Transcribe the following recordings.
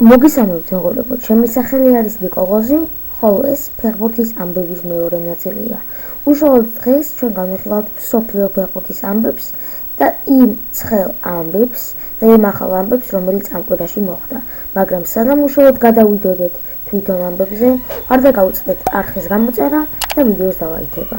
მოგესალმებით მეგობრებო, ჩემი სახელი არის ნიკოლოზი, ხოლო ეს ფეხბურთის ამბების მეორე ნაწილია. უშუალოდ დღეს ჩვენ განვიხილავთ მსოფლიო ფეხბურთის ამბებს და იმ ცხელ ამბებს და იმ ახალ ამბებს, რომელიც ამ კვირაში მოხდა. მაგრამ სანამ უშუალოდ გადავიდოდეთ თვითონ ამბებზე, არ დაგაუწყდეთ არხის გამოწერა და ვიდეოს დალაიქება.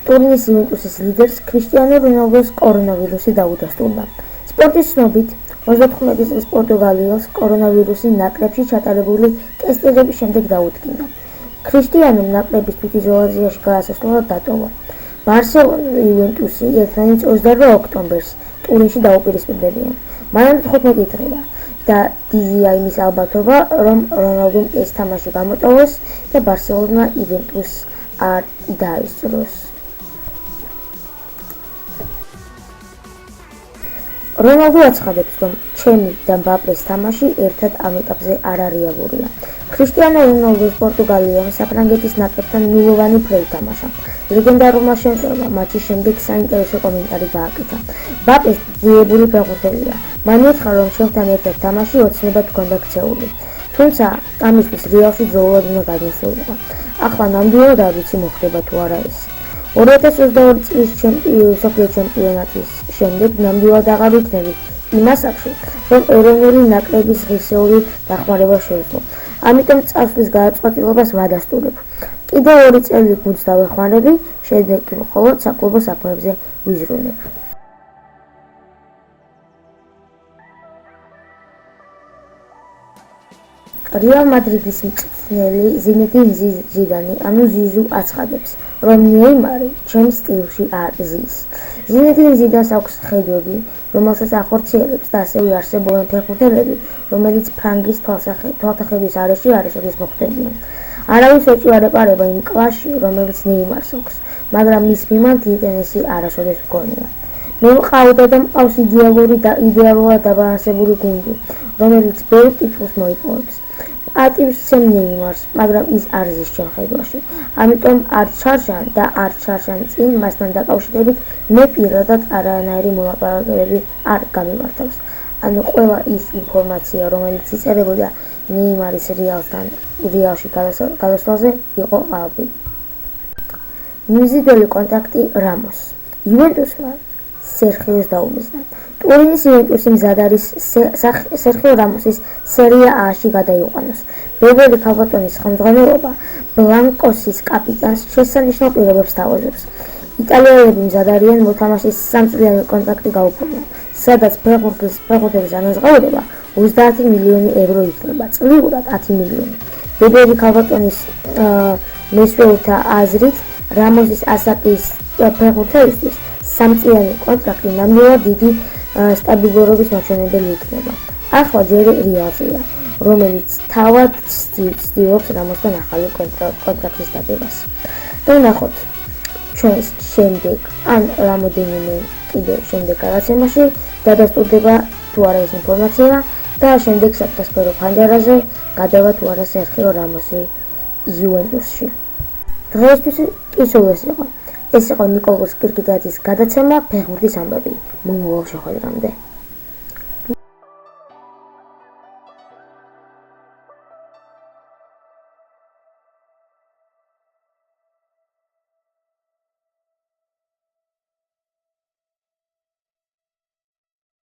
ტურნირის იუვენტუსის ლიდერს ქრისტიანო რონალდოს კორონავირუსი დაუდასტურდა. სპორტის ცნობით, 35 წლის პორტუგალიელს კორონავირუსი ნაკრებში ჩატარებული ტესტირების შემდეგ დაუდგინდა. ქრისტიანომ ნაკრების თვითიზოლაციაში გადასასვლელად დატოვა. ბარსელონა და იუვენტუსი ერთმანეთს 28 ოქტომბერს ტურინში დაუპირისპირდებიან. მანამდე 15 დღეა და დიდია იმის ალბათობა, რომ რონალდომ ეს თამაში გამოტოვოს და ბარსელონა იუვენტუსს არ დაესწროს. რონალდო აცხადებს, რომ ჩემი და მბაპეს თამაში ერთად ამ ეტაპზე არარეალურია. ქრისტიანო რონალდოს პორტუგალიამ საფრანგეთის ნაკრებთან ნულოვანი ფრე ითამაშა. ლეგენდარულმა შემტევრმა მატჩის შემდეგ საინტერესო კომენტარი გააკეთა. მბაპეს ძიებული ფეხბურთელია. მან უთხრა, რომ ჩემთან ერთად თამაში ოცნებად ჰქონდა ქცეული. თუმცა ამისთვის რეალში ძოულად უნდა გადმოსულიყო. ახლა ნამდვილად არ ვიცი მოხდება თუ არა ეს. 2022 წლის მსოფლიო ჩემპიონატის შემდეგ ნამდვილად აღარ ვიქნები იმ ასაკში, რომ ეროვნული ნაკრების ღირსეული დახმარება შეძლო. ამიტომ წარსulis გადაწყვეტილებას ვადასტურებ. კიდევ 2 წელი გუნდს დავეხმარები, შემდეგ კი მხოლოდ საკლუბო საქმეებზე ვიზრუნებ. რეალ მადრიდის მწვრთნელი ზინედინ ზიდანი, ანუ ზიზუ აცხადებს, რომ ნეიმარი ჩემ სტილში არ ზის. ზინედინ ზიდანს აქვს ხედვები, რომელსაც ახორციელებს და ასევე არსებობენ ფეხბურთელები, რომელიც ფრანგის თვალთახედვის არეში არასოდეს მოხვდებიან. არავის ეჭვი ეპარება იმ კლასში, რომელიც ნეიმარს აქვს, მაგრამ მის მიმართ იტენესი არასოდეს მგონია. მე მყავდა და მყავს იდეალურად დაბალანსებული გუნდი, რომელიც ბევრ ტიტულს მოიპოვებს. ატივს ცემ ნეიმარს, მაგრამ ის არ ზის ჩემ ხედვაში. ამიტომ არ ჩარშან და არ ჩარშან წინ მასთან დაკავშირებით მე პირადად არანაირი მოლაპარაკებები არ გამიმართავს. ანუ ყველა ის ინფორმაცია, რომელიც იწერებოდა ნეიმარის რეალში გადასვლაზე, იყო ალბი. მიზიდველი კონტრაქტი რამოს. იუვენტუსმა სერხიოს დაუმიზნა. ტურინის იუვენტუსი მზად არის სერხიო რამოსის სერია A-ში გადაიყვანოს. ბევრი ქალბატონის ხელმძღვანელობა ბლანკოსის კაპიტანს შესანიშნავ პირობებს თავაზობს. იტალიელები მზად არიან მოთამაშის 3 წლიანი კონტრაქტი გაუფორმონ, სადაც ფეხბურთელის ანაზღაურება 30 მილიონი ევრო იქნება, წლიურად 10 მილიონი. ბევრი ქალბატონის მესვეულთა აზრით, რამოსის ასაკის ფეხბურთელისთვის 3 წლიანი კონტრაქტი ნამდვილად დიდი სტაბილურობის მაჩვენებელი იქნება. ახლა ჯერ რეალზეა, რომელიც თავად ცდილობს რამოსთან ახალი კონტრაქტის დადებას. და ნახოთ ჩვენს შემდეგ ან რამოდენიმე კიდევ შემდეგ გადაცემაში დადასტურდება თუ არა ეს ინფორმაცია და შემდეგ საფრთხესფერო ფანჯარაზე გადავა თუ არა სერხიო რამოსი იუვენტუსში. დღეისთვის ის όλα იყო. ეს იყო ნიკოლოზ კირკიდაძის გადაცემა ფეხბურთის ამბები. მომავალ შეხვედრამდე.